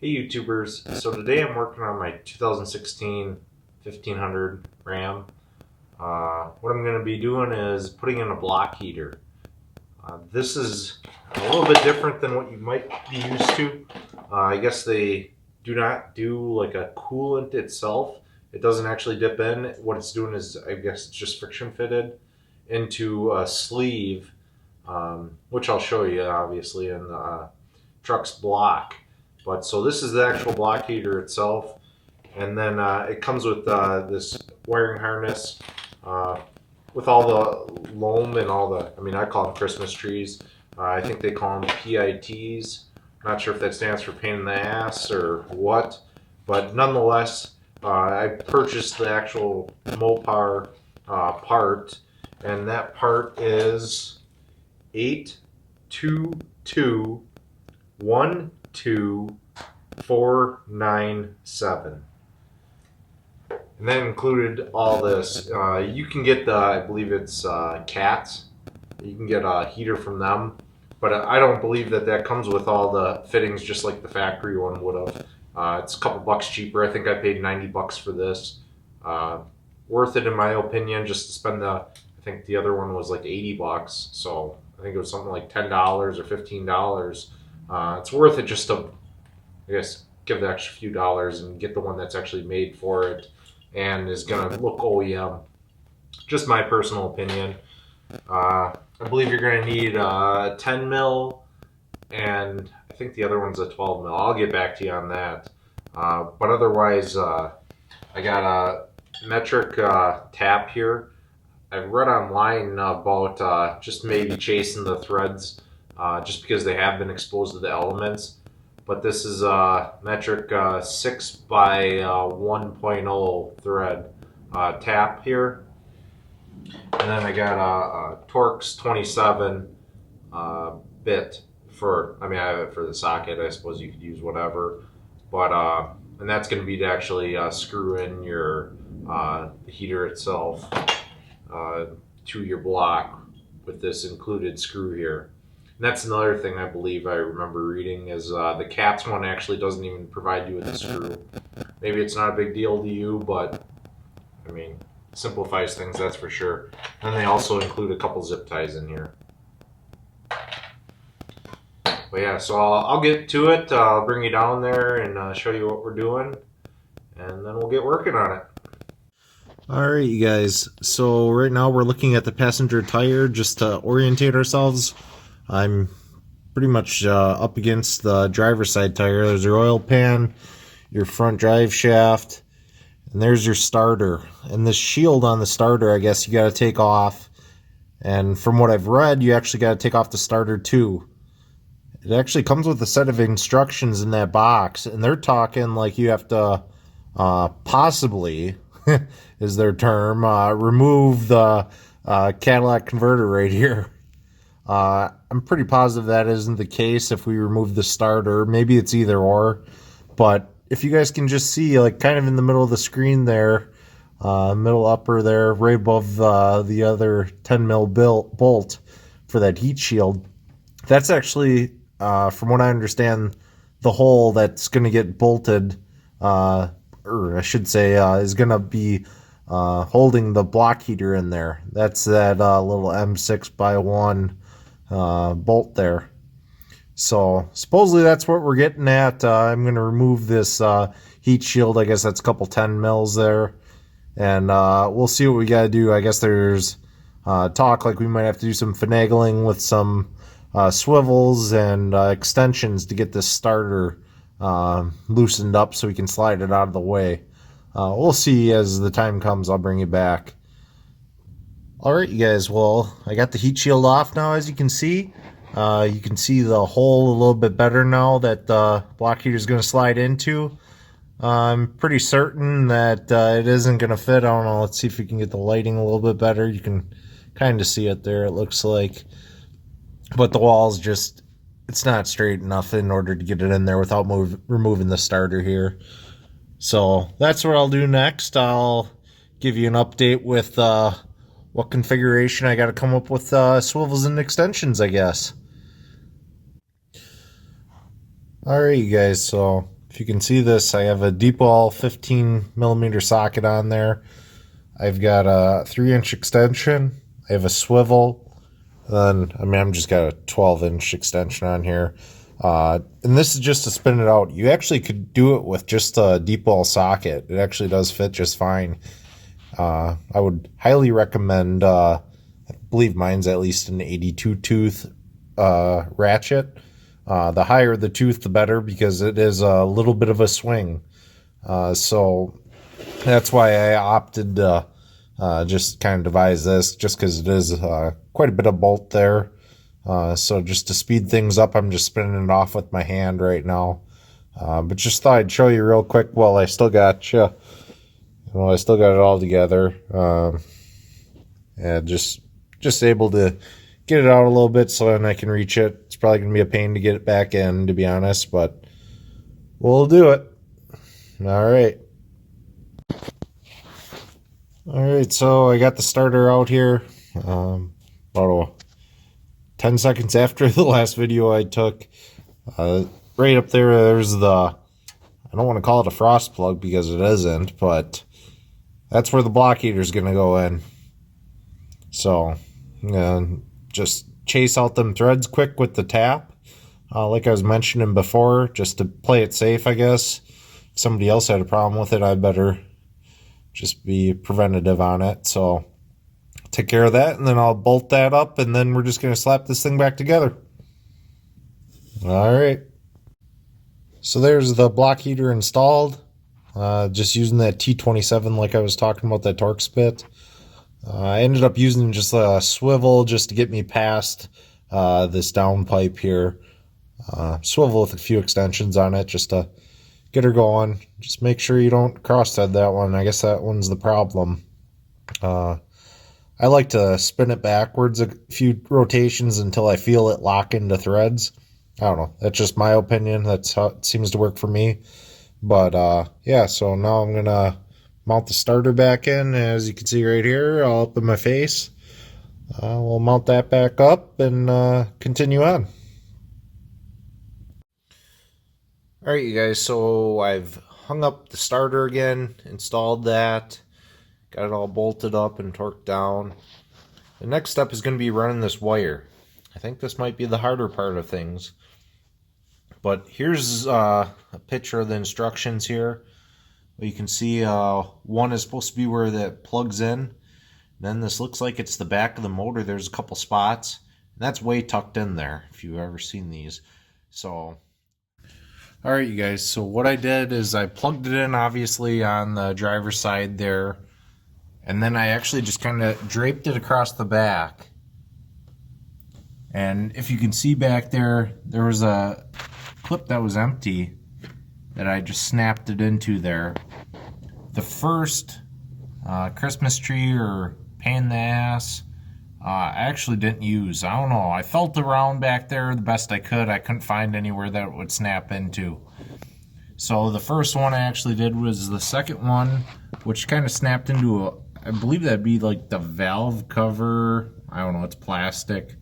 Hey YouTubers, so today I'm working on my 2016 1500 Ram. What I'm going to be doing is putting in a block heater. This is a little bit different than what you might be used to. I guess they do not do like a coolant itself. It doesn't actually dip in. What it's doing is, I guess, it's just friction fitted into a sleeve, which I'll show you obviously in the truck's block. But so this is the actual block heater itself, and then it comes with this wiring harness with all the loam and all the, I call them Christmas trees. I think they call them PITs. Not sure if that stands for pain in the ass or what, but nonetheless, I purchased the actual Mopar part, and that part is 82212497. And that included all this. You can get the, I believe it's Cats. You can get a heater from them, but I don't believe that comes with all the fittings, just like the factory one would have. It's a couple bucks cheaper. I think I paid 90 bucks for this. Worth it in my opinion, just to spend I think the other one was like 80 bucks. So I think it was something like $10 or $15. It's worth it just to, I guess, give the extra few dollars and get the one that's actually made for it and is gonna look OEM. Just my personal opinion. I believe you're gonna need a 10 mil, and I think the other one's a 12 mil. I'll get back to you on that. But otherwise, I got a metric tap here. I've read online about just maybe chasing the threads just because they have been exposed to the elements. But this is a metric 6 by 1.0 thread tap here. And then I got a Torx 27 bit for, I have it for the socket. I suppose you could use whatever. But, and that's going to be to actually screw in your heater itself to your block with this included screw here. And that's another thing I believe I remember reading is the Cats one actually doesn't even provide you with a screw. Maybe it's not a big deal to you, but simplifies things, that's for sure. And they also include a couple zip ties in here. But yeah, so I'll get to it. I'll bring you down there and show you what we're doing, and then we'll get working on it. Alright you guys, so right now we're looking at the passenger tire just to orientate ourselves. I'm pretty much up against the driver's side tire. There's your oil pan, your front drive shaft, and there's your starter. And this shield on the starter, I guess you got to take off. And from what I've read, you actually got to take off the starter too. It actually comes with a set of instructions in that box, and they're talking like you have to possibly, is their term, remove the catalytic converter right here. I'm pretty positive that isn't the case if we remove the starter. Maybe it's either or, but if you guys can just see, like kind of in the middle of the screen there, middle upper there, right above the other 10 mil bolt for that heat shield, that's actually, from what I understand, the hole that's going to get bolted, or I should say, is going to be holding the block heater in there. That's that little M6 by 1 bolt there. So supposedly that's what we're getting at. I'm going to remove this heat shield. I guess that's a couple 10 mils there, and we'll see what we got to do. I guess there's talk like we might have to do some finagling with some swivels and extensions to get this starter loosened up so we can slide it out of the way. We'll see as the time comes. I'll bring you back. Alright you guys, well, I got the heat shield off now, as you can see. You can see the hole a little bit better now that the block heater is going to slide into. I'm pretty certain that it isn't going to fit. I don't know, let's see if we can get the lighting a little bit better. You can kind of see it there, it looks like. But the wall's just, it's not straight enough in order to get it in there without removing the starter here. So that's what I'll do next. I'll give you an update with what configuration I got to come up with swivels and extensions, I guess. Alright you guys, so if you can see this, I have a deep wall 15mm socket on there. I've got a 3-inch extension. I have a swivel. Then, I'm just got a 12-inch extension on here. And this is just to spin it out. You actually could do it with just a deep wall socket. It actually does fit just fine. I would highly recommend, I believe mine's at least an 82 tooth ratchet. The higher the tooth, the better, because it is a little bit of a swing. So that's why I opted to just kind of devise this, just because it is quite a bit of bolt there. So just to speed things up, I'm just spinning it off with my hand right now. But just thought I'd show you real quick while I still got you. Well, I still got it all together. And just able to get it out a little bit so then I can reach it. It's probably going to be a pain to get it back in, to be honest, but we'll do it. All right. All right, so I got the starter out here. About 10 seconds after the last video I took. Right up there, there's the, I don't want to call it a frost plug because it isn't, but that's where the block heater is going to go in. So, just chase out them threads quick with the tap. Like I was mentioning before, just to play it safe, I guess. If somebody else had a problem with it, I'd better just be preventative on it. So, take care of that, and then I'll bolt that up, and then we're just going to slap this thing back together. All right. So there's the block heater installed. Just using that T27 like I was talking about, that torque spit. I ended up using just a swivel just to get me past this downpipe here. Swivel with a few extensions on it just to get her going. Just make sure you don't cross-thread that one. I guess that one's the problem. I like to spin it backwards a few rotations until I feel it lock into threads. I don't know. That's just my opinion. That's how it seems to work for me. But, yeah, so now I'm going to mount the starter back in. As you can see right here, all up in my face. We'll mount that back up and continue on. All right, you guys, so I've hung up the starter again, installed that, got it all bolted up and torqued down. The next step is going to be running this wire. I think this might be the harder part of things. But here's a picture of the instructions here. You can see one is supposed to be where that plugs in. Then this looks like it's the back of the motor. There's a couple spots. And that's way tucked in there, if you've ever seen these. So, alright you guys, so what I did is I plugged it in obviously on the driver's side there. And then I actually just kind of draped it across the back. And if you can see back there, there was a clip that was empty that I just snapped it into there. The first Christmas tree or pain in the ass, I actually didn't use. I don't know. I felt around back there the best I could. I couldn't find anywhere that it would snap into. So the first one I actually did was the second one, which kind of snapped into a, I believe that'd be like the valve cover. I don't know, it's plastic,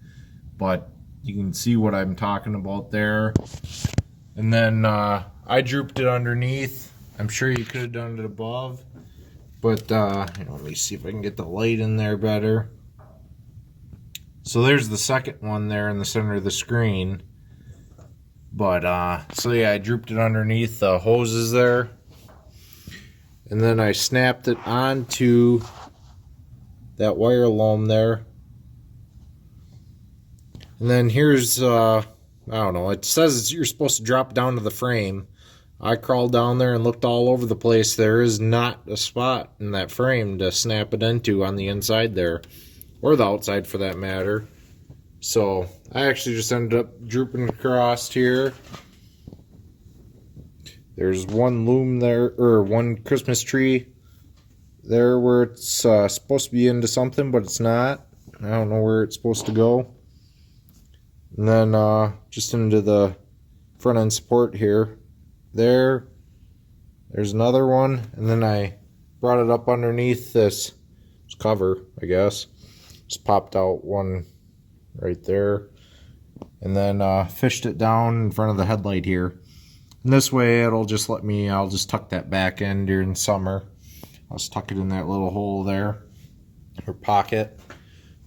but you can see what I'm talking about there. And then I drooped it underneath. I'm sure you could have done it above, but let me see if I can get the light in there better. So there's the second one there in the center of the screen. But so yeah, I drooped it underneath the hoses there, and then I snapped it onto that wire loom there. And then here's I don't know, it says you're supposed to drop down to the frame. I crawled down there and looked all over the place. There is not a spot in that frame to snap it into on the inside there, or the outside for that matter. So I actually just ended up drooping across here. There's one loom there, or one Christmas tree there where it's supposed to be into something, but it's not. I don't know where it's supposed to go. And then just into the front end support here. There's another one, and then I brought it up underneath this cover, I guess. Just popped out one right there, and then fished it down in front of the headlight here. And this way it'll just let me, I'll just tuck that back in during summer. I'll just tuck it in that little hole there, or pocket.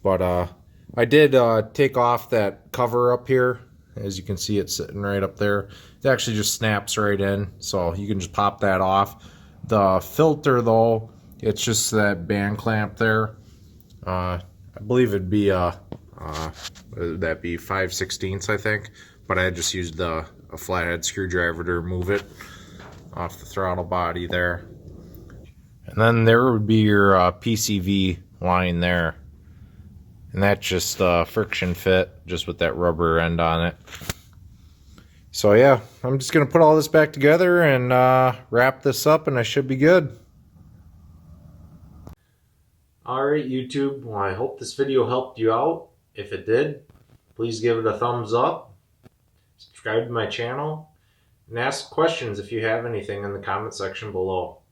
But I did take off that cover up here. As you can see, it's sitting right up there. It actually just snaps right in, so you can just pop that off. The filter, though, it's just that band clamp there. I believe it'd be that'd be 5/16, I think. But I just used a flathead screwdriver to remove it off the throttle body there. And then there would be your PCV line there. And that's just friction fit, just with that rubber end on it. So yeah, I'm just going to put all this back together and wrap this up, and I should be good. Alright YouTube, well, I hope this video helped you out. If it did, please give it a thumbs up, subscribe to my channel, and ask questions if you have anything in the comment section below.